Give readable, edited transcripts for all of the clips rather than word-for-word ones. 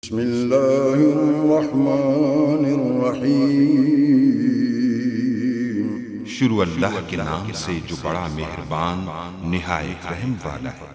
बिस्मिल्लाहिर्रहमानिर्रहीम। शुरू अल्लाह के नाम से जो बड़ा मेहरबान निहायत रहम वाला है।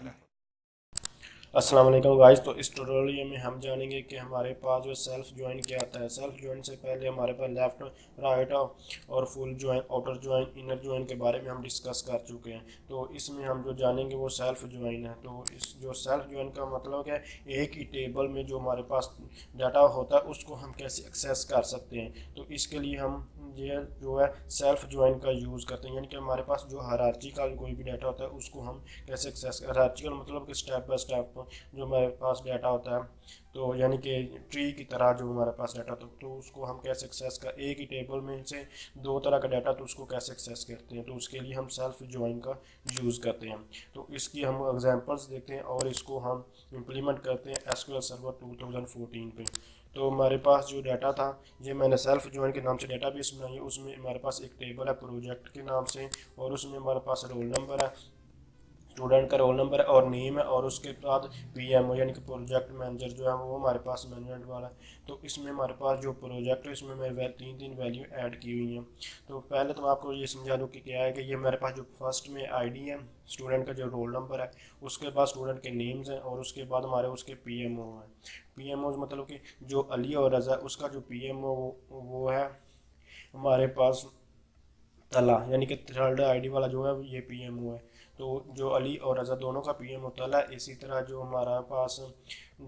अस्सलाम वालेकुम गाइस। तो इस ट्यूटोरियल में हम जानेंगे कि हमारे पास जो सेल्फ ज्वाइन क्या आता है। सेल्फ ज्वाइन से पहले हमारे पास लेफ्ट, राइट और full join, outer join, inner join के बारे में हम डिस्कस कर चुके हैं। तो इसमें हम जो जानेंगे वो सेल्फ ज्वाइन है। तो इस जो सेल्फ ज्वाइन का मतलब है एक ही टेबल में जो हमारे पास डाटा होता है उसको हम कैसे एक्सेस कर सकते हैं। तो इसके लिए हम ये जो है सेल्फ ज्वाइन का यूज़ करते हैं, यानी कि हमारे पास जो हायरार्चिकल कोई भी डाटा होता है उसको हम कैसे एक्सेस, हायरार्चिकल मतलब कि स्टेप बाय स्टेप जो हमारे पास डाटा होता है, तो यानी कि ट्री की तरह जो हमारे पास डाटा तो उसको हम कैसे एक्सेस कर, एक ही टेबल में से दो तरह का डाटा तो उसको कैसे एक्सेस करते हैं। तो उसके लिए हम सेल्फ ज्वाइन का यूज़ करते हैं। तो इसकी हम एग्जांपल्स देखते हैं और इसको हम इम्प्लीमेंट करते हैं एसक्यूएल सर्वर 2014 पे। तो हमारे पास जो डाटा था, ये मैंने सेल्फ ज्वाइन के नाम से डाटाबेस बनाई है। उसमें हमारे पास एक टेबल है प्रोजेक्ट के नाम से, और उसमें हमारे पास रोल नंबर है, स्टूडेंट का रोल नंबर है और नेम है, और उसके बाद पीएमओ यानी कि प्रोजेक्ट मैनेजर जो है वो हमारे पास मैनेजमेंट वाला है। तो इसमें हमारे पास जो प्रोजेक्ट है इसमें मेरे तीन वैल्यू ऐड की हुई हैं। तो पहले तो मैं आपको ये समझा दूँ कि क्या है कि ये मेरे पास जो फर्स्ट में आईडी है, स्टूडेंट का जो रोल नंबर है, उसके बाद स्टूडेंट के नेम्स हैं, और उसके बाद हमारे उसके पीएमओ हैं। पीएमओ मतलब कि जो अली और रज़ा, उसका जो पीएमओ वो है हमारे पास तला, यानी कि थर्ड आईडी वाला जो है ये पीएमओ है। तो जो अली और रज़ा दोनों का पीएमओ तला है। इसी तरह जो हमारा पास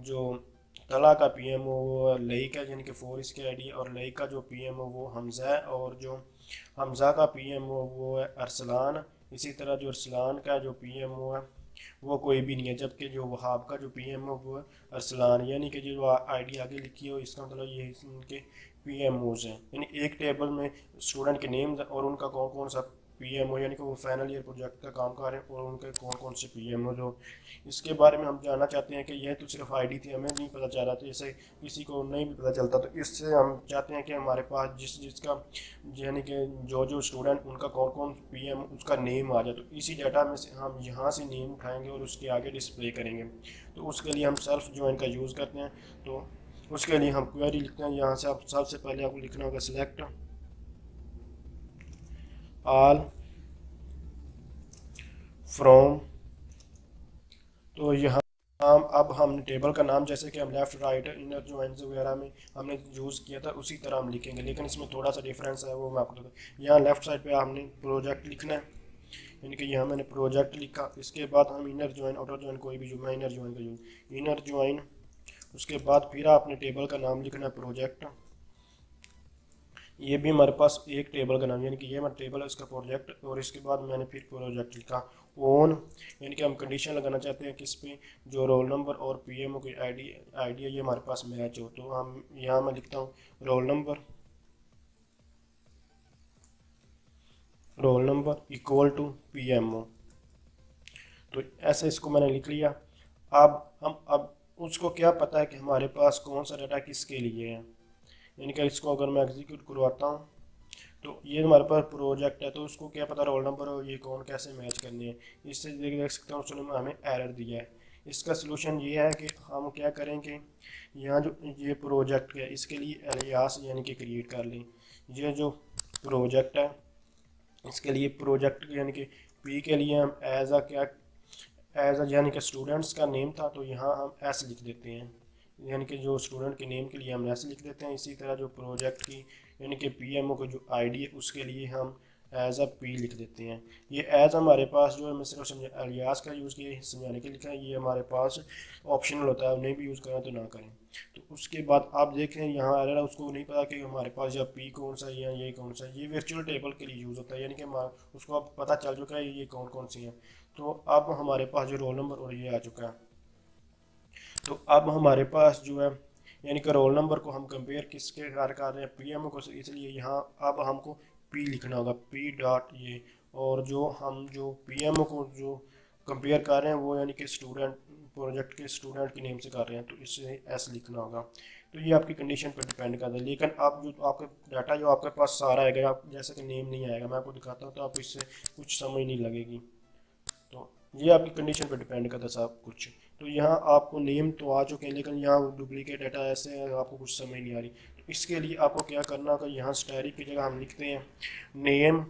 जो तला का पीएमओ वो लई का, यानी कि 4 इसकी आईडी, और लई का जो पीएमओ वो हमज़ा है, और जो हमज़ा का पीएमओ वो है अरसलान। इसी तरह जो अरसलान का जो पीएमओ है वो कोई भी नहीं है, जबकि जो वहाब का जो पीएमओ वो है अरसलान, यानी कि जो आईडी आगे लिखी हो इसका मतलब ये इनके पीएमओज हैं। यानी एक टेबल में स्टूडेंट के नेम्स और उनका कौन कौन सा पीएमओ, यानी कि वो फाइनल ईयर प्रोजेक्ट का काम कर रहे हैं, और उनके कौन कौन से पीएमओ जो इसके बारे में हम जानना चाहते हैं। कि यह तो सिर्फ आईडी थी, हमें नहीं पता चला, तो इसे किसी को नहीं भी पता चलता। तो इससे हम चाहते हैं कि हमारे पास जिसका यानी कि जो जो स्टूडेंट उनका कौन कौन पीएम उसका नेम आ जाए। तो इसी डाटा में से हम यहाँ से नेम उठाएंगे और उसके आगे डिस्प्ले करेंगे। तो उसके लिए हम सेल्फ ज्वाइन का यूज़ करते हैं। तो उसके लिए हम क्वेरी लिखते हैं। यहाँ से आप सबसे पहले आपको लिखना होगा सिलेक्ट ऑल फ्रॉम। तो यहाँ अब हमने टेबल का नाम जैसे कि हम लेफ़्ट, राइट, इनर ज्वाइंस वगैरह में हमने यूज़ किया था उसी तरह हम लिखेंगे, लेकिन इसमें थोड़ा सा डिफरेंस है, वो मैं आपको बताऊँ। यहाँ लेफ़्ट साइड पे हमने प्रोजेक्ट लिखना है, यानी कि यहाँ मैंने प्रोजेक्ट लिखा। इसके बाद हम इनर ज्वाइन, आउटर ज्वाइन कोई भी, जो मैं इनर ज्वाइन का यूज़, इनर ज्वाइन। उसके बाद फिर आपने टेबल का नाम लिखना है प्रोजेक्ट। ये भी हमारे पास एक टेबल का नाम, यानी कि ये हमारा टेबल है इसका प्रोजेक्ट। और इसके बाद मैंने फिर प्रोजेक्ट लिखा ओन, यानी कि हम कंडीशन लगाना चाहते हैं किस पे, जो रोल नंबर और पीएमओ की आईडी है ये हमारे पास मैच हो। तो हम यहाँ मैं लिखता हूँ roll number equal to PMO. तो ऐसे इसको मैंने लिख लिया। अब उसको क्या पता है कि हमारे पास कौन सा डाटा किसके लिए है, यानी कि इसको अगर मैं एग्जीक्यूट करवाता हूँ तो ये हमारे पास प्रोजेक्ट है। तो उसको क्या पता रोल नंबर और ये कौन कैसे मैच करने हैं। इससे देख सकते हैं उसने हमें एरर दिया है। इसका सलूशन ये है कि हम क्या करेंगे, यहाँ जो ये प्रोजेक्ट है इसके लिए एलियास यानी कि क्रिएट कर लें। ये जो प्रोजेक्ट है इसके लिए प्रोजेक्ट यानी कि पी के लिए हम एज अ यानी कि स्टूडेंट्स का नेम था, तो यहाँ हम एस लिख देते हैं, यानी कि जो स्टूडेंट के नेम के लिए हम एस लिख देते हैं। इसी तरह जो प्रोजेक्ट की यानी कि पीएमओ को जो आईडी है उसके लिए हम एज अ पी लिख देते हैं। ये एज हमारे पास जो है, मैं सिर्फ अलियास का यूज़ किया समझाने के लिखा है, ये हमारे पास ऑप्शनल होता है, उन्हें भी यूज़ करें तो ना करें। तो उसके बाद आप देखें यहाँ आ रहा है, उसको नहीं पता कि हमारे पास या पी कौन सा है या ये कौन सा है। ये वर्चुअल टेबल के लिए यूज़ होता है, यानी कि उसको अब पता चल चुका है ये कौन कौन सी हैं। तो अब हमारे पास जो रोल नंबर और ये आ चुका है। तो अब हमारे पास जो है यानी कि रोल नंबर को हम कंपेयर किसके साथ कर रहे हैं, पीएमओ को, इसलिए यहाँ अब हमको पी लिखना होगा, पी डॉट ये। और जो पीएमओ को जो कंपेयर कर रहे हैं वो यानी कि स्टूडेंट, प्रोजेक्ट के स्टूडेंट के नेम से कर रहे हैं, तो इससे एस लिखना होगा। तो ये आपकी कंडीशन पर डिपेंड करता है। लेकिन अब जो आपका डाटा जो आपके पास सारा आएगा, आप जैसे कि नेम नहीं आएगा, मैं आपको दिखाता हूँ तो आप इससे कुछ समझ नहीं लगेगी। तो ये आपकी कंडीशन पर डिपेंड करता है सब कुछ। तो यहाँ आपको नेम तो आ चुके हैं, लेकिन यहाँ डुप्लीकेट डाटा ऐसे है आपको कुछ समझ नहीं आ रही। तो इसके लिए आपको क्या करना होगा, यहाँ स्टैटिक की जगह हम लिखते हैं नेम,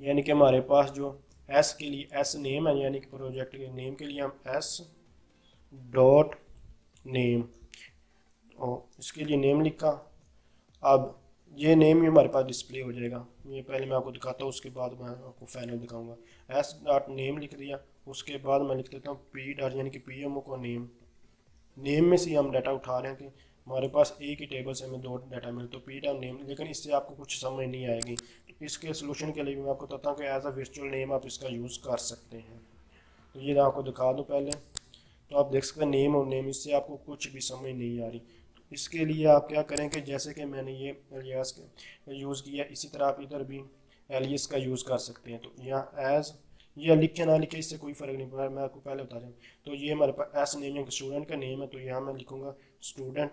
यानी कि हमारे पास जो एस के लिए एस नेम है, यानी कि प्रोजेक्ट के नेम के लिए हम एस डॉट नेम, और इसके लिए नेम लिखा। अब ये नेम ही हमारे पास डिस्प्ले हो जाएगा। ये पहले मैं आपको दिखाता हूँ, उसके बाद मैं आपको फाइनल दिखाऊंगा। एस डॉट नेम लिख दिया, उसके बाद मैं लिख देता हूँ पी डॉट, यानी कि पी एम ओ को नेम। नेम में से हम डाटा उठा रहे हैं कि हमारे पास एक ही टेबल से हमें दो डाटा मिले, तो पी डॉट नेम, लेकिन इससे आपको कुछ समझ नहीं आएगी। तो इसके सोल्यूशन के लिए मैं आपको बताता हूँ कि एज अ वर्चुअल नेम आप इसका यूज़ कर सकते हैं। तो ये मैं आपको दिखा दूँ पहले, तो आप देख सकते हैं नेम और नेम, इससे आपको कुछ भी समझ नहीं आ रही। तो इसके लिए आप क्या करें कि जैसे कि मैंने ये एलियास का यूज़ किया, इसी तरह आप इधर भी एलियस का यूज़ कर सकते हैं। तो यहाँ एज, ये लिखे ना लिखे इससे कोई फ़र्क नहीं पड़ा, मैं आपको पहले बता रहा हूँ। तो ये हमारे पास एस नेम है, स्टूडेंट का नेम है, तो यहाँ मैं लिखूँगा स्टूडेंट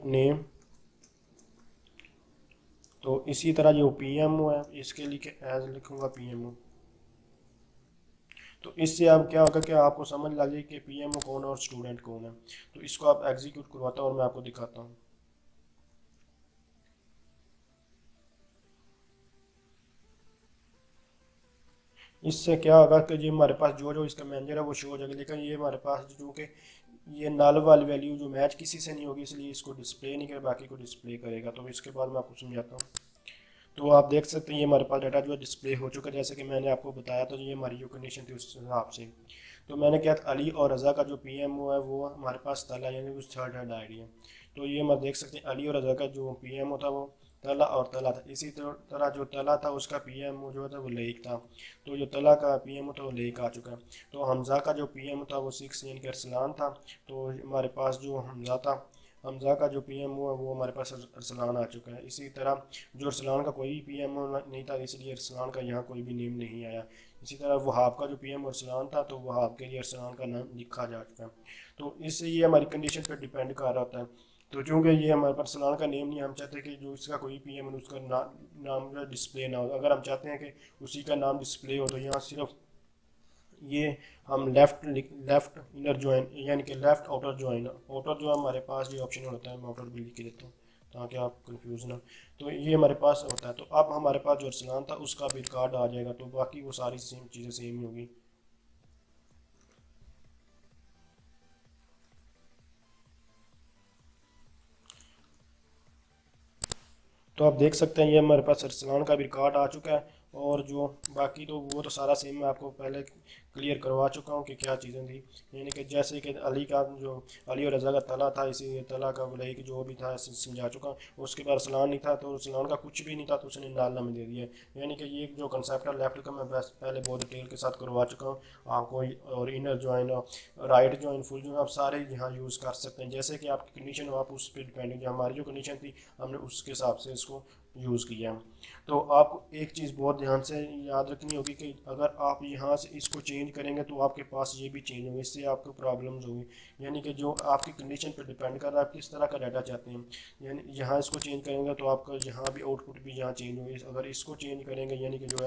नेम। तो इसी तरह जो पी एम ओ है, इसके लिए एज लिखूँगा पी एम ओ। तो इससे अब क्या होगा कि आपको समझ लग जाए कि पी एम ओ कौन है और स्टूडेंट कौन है। तो इसको आप एग्जीक्यूट करवाता हूँ और मैं आपको दिखाता हूँ। इससे क्या होगा कि जो हमारे पास जो इसका मैनेजर है वो शो हो जाएगा, लेकिन ये हमारे पास जो कि ये नल वाली वैल्यू जो मैच किसी से नहीं होगी, इसलिए इसको डिस्प्ले नहीं करेगा, बाकी को डिस्प्ले करेगा। तो इसके बाद मैं आपको समझाता हूँ। तो आप देख सकते हैं ये हमारे पास डाटा जो है डिस्प्ले हो चुका है, जैसे कि मैंने आपको बताया। तो ये हमारी जो कंडीशन थी उस हिसाब से। तो मैंने क्या था, अली और रज़ा का जो पीएमओ है वो हमारे पास तला, यानी उस थर्ड हेड आईडी है। तो ये हम देख सकते हैं अली और रज़ा का जो पीएमओ था वो तला और तला था। इसी तरह जो तला था उसका पीएमओ जो था वो लेक था। तो जो तला का पीएमओ था वो लेक आ चुका है। तो हमज़ा का जो पीएमओ था वो 6 यानी कि अरसलान था। तो हमारे पास जो हमज़ा था, हमज़ा का जो पीएमओ है वो हमारे पास अरसलान आ चुका है। इसी तरह जो अरसलान का कोई पीएमओ नहीं था, इसलिए अरसलान का यहाँ कोई भी नेम नहीं आया। इसी तरह वहाब का जो पीएम अरसलान था, तो वहाब के लिए अरसलान का नाम लिखा जा चुका है। तो इससे ये हमारी कंडीशन पर डिपेंड कर रहा होता है। तो चूँकि ये हमारे पास अरसलान का नेम नहीं, हम चाहते हैं कि जो इसका कोई पीएम है उसका नाम जो डिस्प्ले ना हो। अगर हम चाहते हैं कि उसी का नाम डिस्प्ले हो, तो यहाँ सिर्फ ये हम लेफ़्ट इनर ज्वाइन, यानी कि लेफ़्ट आउटर ज्वाइन, आउटर जो हमारे पास ये ऑप्शन होता है, मैं आउटर भी लिख के देता हूँ ताकि आप कंफ्यूज ना। तो ये हमारे पास होता है। तो अब हमारे पास जो अरसलान था उसका भी रिकॉर्ड आ जाएगा, तो बाकी वो सारी सेम चीज़ें सेम ही होगी। तो आप देख सकते हैं ये हमारे पास अरसलान का भी रिकॉर्ड आ चुका है, और जो बाकी तो वो तो सारा सेम मैं आपको पहले क्लियर करवा चुका हूँ कि क्या चीज़ें थी। यानी कि जैसे कि अली का जो अली और रज़ा का तला था, इसी तला का वलई जो भी था समझा चुका हूँ। उसके बाद अरसलान नहीं था, तो अरसलान का कुछ भी नहीं था, तो उसने नाला में दे दिया। यानी कि ये जो कंसेप्ट है लेफ्ट का मैं पहले बहुत डिटेल के साथ करवा चुका हूँ आपको। और inner join, right join, full join आप सारे यहाँ यूज़ कर सकते हैं। जैसे कि आपकी कंडीशन हो आप उस पर डिपेंड है। हमारी जो कंडीशन थी हमने उसके हिसाब से इसको यूज़ किया। तो आपको एक चीज़ बहुत ध्यान से याद रखनी होगी कि अगर आप यहाँ से इसको चेंज करेंगे तो आपके पास ये भी चेंज होंगे, इससे आपको प्रॉब्लम्स होगी। यानी कि जो आपकी कंडीशन पर डिपेंड कर रहा है आप किस तरह का डाटा चाहते हैं। यानी यहाँ इसको चेंज करेंगे तो आपका यहाँ भी आउटपुट भी यहाँ चेंज होगी। अगर इसको चेंज करेंगे, यानी कि जो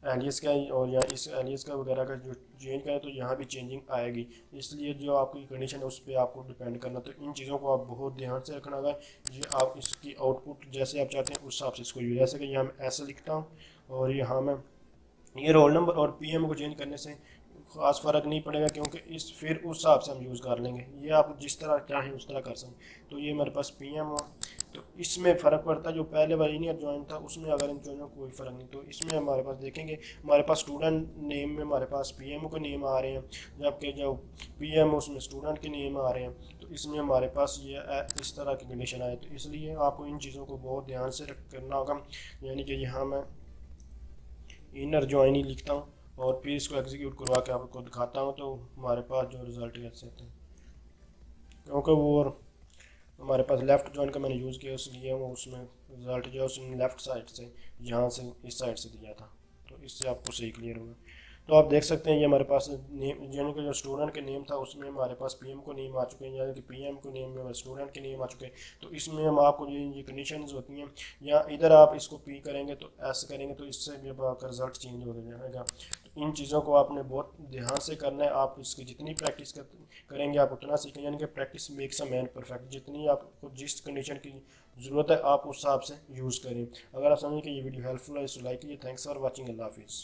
एलियस का और या इस एलियस का वगैरह का जो चेंज करें, तो यहाँ भी चेंजिंग आएगी। इसलिए जो आपकी कंडीशन है उस पर आपको डिपेंड करना। तो इन चीज़ों को आप बहुत ध्यान से रखना होगा। ये आप इसकी आउटपुट जैसे आप चाहते हैं उस हिसाब से इसको यूज, जैसे कि यहाँ मैं ऐसे लिखता हूँ, और यहाँ मैं ये रोल नंबर और पीएम को चेंज करने से ख़ास फ़र्क नहीं पड़ेगा, क्योंकि इस फिर उस हिसाब से हम यूज़ कर लेंगे। ये आप जिस तरह चाहें उस तरह कर सकते। तो ये मेरे पास पीएम हो, तो इसमें फ़र्क पड़ता है। जो पहले वाला लीनियर ज्वाइन था उसमें अगर इन दोनों कोई फ़र्क नहीं। तो इसमें हमारे पास देखेंगे हमारे पास स्टूडेंट नेम में हमारे पास पीएम के नेम आ रहे हैं, जबकि जब पीएम उसमें स्टूडेंट के नेम आ रहे हैं। तो इसमें हमारे पास ये इस तरह की कंडीशन आए। तो इसलिए आपको इन चीज़ों को बहुत ध्यान से करना होगा। यानी कि यहाँ मैं इनर ज्वाइन ही लिखता हूँ और फिर इसको एग्जीक्यूट करवा के आपको दिखाता हूँ। तो हमारे पास जो रिज़ल्ट ऐसे आते हैं, क्योंकि वो हमारे पास लेफ़्ट ज्वाइन का मैंने यूज़ किया, इसलिए वो उसमें रिज़ल्ट जो है उसने लेफ़्ट साइड से यहाँ से इस साइड से दिया था। तो इससे आपको सही क्लियर होगा। तो आप देख सकते हैं ये हमारे पास नेम यानी कि जो स्टूडेंट के नेम था उसमें हमारे पास पीएम को नेम आ चुके हैं, यानी कि पीएम को नेम में स्टूडेंट के नेम आ चुके हैं। तो इसमें हम आपको ये कंडीशंस होती हैं, या इधर आप इसको पी करेंगे तो एस करेंगे तो इससे भी अब आपका रिजल्ट चेंज हो जाएगा। तो इन चीज़ों को आपने बहुत ध्यान से करना है। आप इसकी जितनी प्रैक्टिस करेंगे आप उतना सीखेंगे, यानी कि practice makes a man perfect. जितनी आपको जिस कंडीशन की ज़रूरत है आप उस हिसाब से यूज़ करें। अगर आप समझें कि ये वीडियो हेल्पफुल है तो लाइक कीजिए। Thanks for watching. अल्लाह हाफिज़।